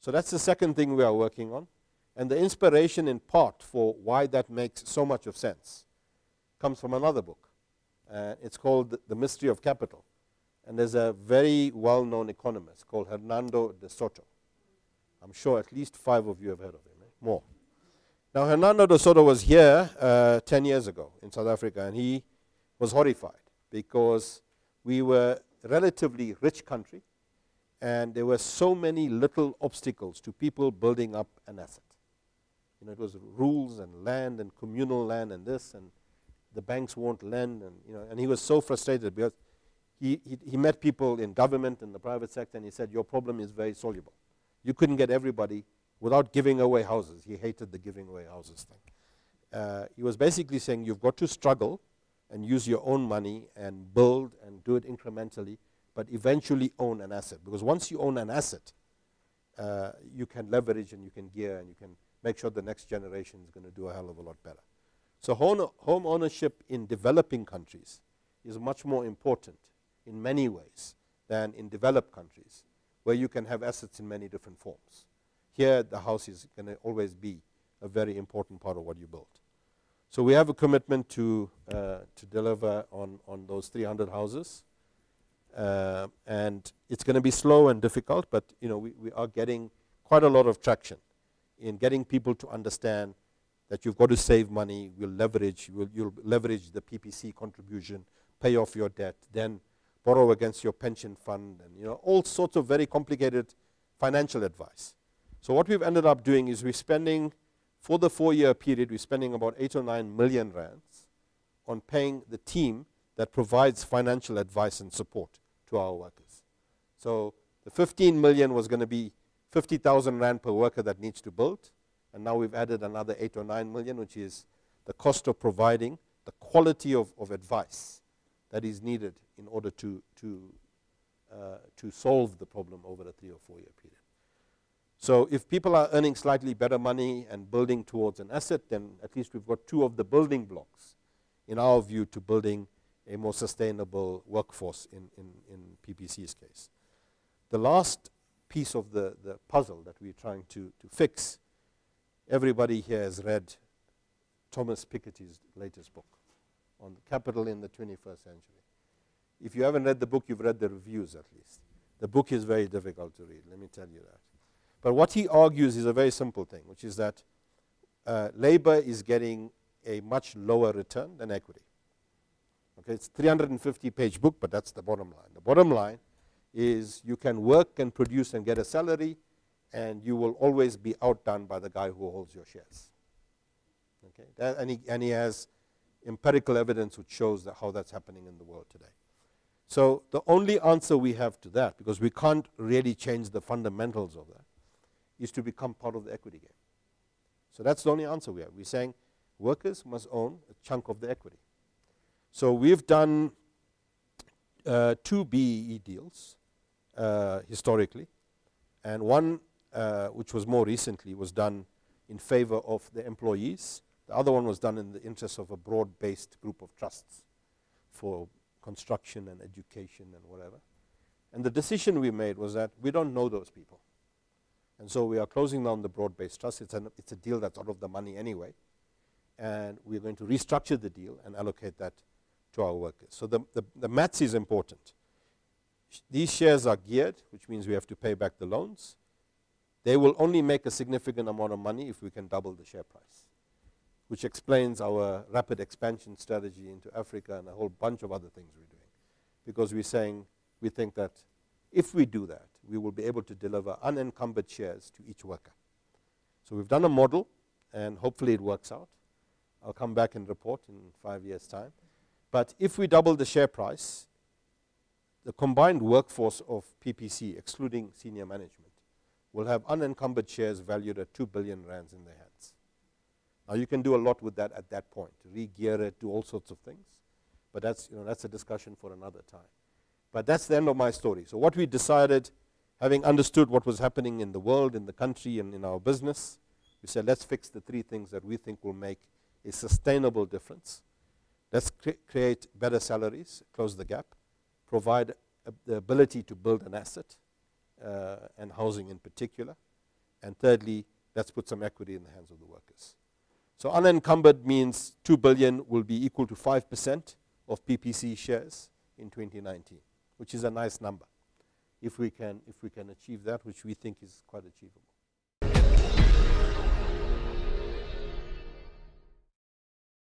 So that's the second thing we are working on. And the inspiration in part for why that makes so much of sense comes from another book. It's called The Mystery of Capital. And there's a very well-known economist called Hernando de Soto. I'm sure at least 5 of you have heard of him, more. Now, Hernando de Soto was here 10 years ago in South Africa, and he was horrified because we were a relatively rich country, and there were so many little obstacles to people building up an asset. You know, it was rules and land and communal land and this, and the banks won't lend, and you know, and he was so frustrated because he met people in government and the private sector, and he said, your problem is very soluble. You couldn't get everybody without giving away houses. He hated the giving away houses thing. He was basically saying you've got to struggle and use your own money and build and do it incrementally, but eventually own an asset. Because once you own an asset, you can leverage and you can gear and you can make sure the next generation is going to do a hell of a lot better. So home ownership in developing countries is much more important in many ways than in developed countries, where you can have assets in many different forms. Here, the house is going to always be a very important part of what you build. So we have a commitment to deliver on those 300 houses. And it's going to be slow and difficult, but you know, we are getting quite a lot of traction in getting people to understand that you've got to save money, you'll leverage the PPC contribution, pay off your debt, then borrow against your pension fund, and you know, all sorts of very complicated financial advice. So what we've ended up doing is we're spending, for the 4-year period, we're spending about 8 or 9 million rands on paying the team that provides financial advice and support to our workers. So the 15 million was going to be 50,000 rand per worker that needs to build, and now we've added another 8 or 9 million, which is the cost of providing the quality of advice that is needed in order to solve the problem over a 3 or 4 year period. So if people are earning slightly better money and building towards an asset, then at least we've got 2 of the building blocks, in our view, to building a more sustainable workforce in PPC's case. The last piece of the puzzle that we're trying to fix, everybody here has read Thomas Piketty's latest book on capital in the 21st century. If you haven't read the book, you've read the reviews at least. The book is very difficult to read, let me tell you that. But what he argues is a very simple thing, which is that labor is getting a much lower return than equity. Okay, it's a 350-page book, but that's the bottom line. The bottom line is you can work and produce and get a salary, and you will always be outdone by the guy who holds your shares. Okay, and he has empirical evidence which shows how that's happening in the world today. So the only answer we have to that, because we can't really change the fundamentals of that, is to become part of the equity game. So that's the only answer we have. We're saying workers must own a chunk of the equity. So we've done 2 BEE deals historically, and one which was more recently was done in favor of the employees. The other one was done in the interest of a broad-based group of trusts for construction and education and whatever. And the decision we made was that we don't know those people. And so we are closing down the broad-based trust. It's a deal that's out of the money anyway. And we're going to restructure the deal and allocate that to our workers. So the maths is important. These shares are geared, which means we have to pay back the loans. They will only make a significant amount of money if we can double the share price, which explains our rapid expansion strategy into Africa and a whole bunch of other things we're doing. Because we think that if we do that, we will be able to deliver unencumbered shares to each worker. So we've done a model, and hopefully it works out. I'll come back and report in 5 years' time. But if we double the share price, the combined workforce of PPC, excluding senior management, will have unencumbered shares valued at 2 billion rands in their hands. Now you can do a lot with that at that point, re-gear it, do all sorts of things. But that's a discussion for another time. But that's the end of my story. So what we decided, having understood what was happening in the world, in the country, and in our business, we said, let's fix the 3 things that we think will make a sustainable difference. Let's create better salaries, close the gap, provide the ability to build an asset, and housing in particular, And thirdly, let's put some equity in the hands of the workers. So unencumbered means 2 billion will be equal to 5% of PPC shares in 2019, which is a nice number. If we can achieve that, which we think is quite achievable.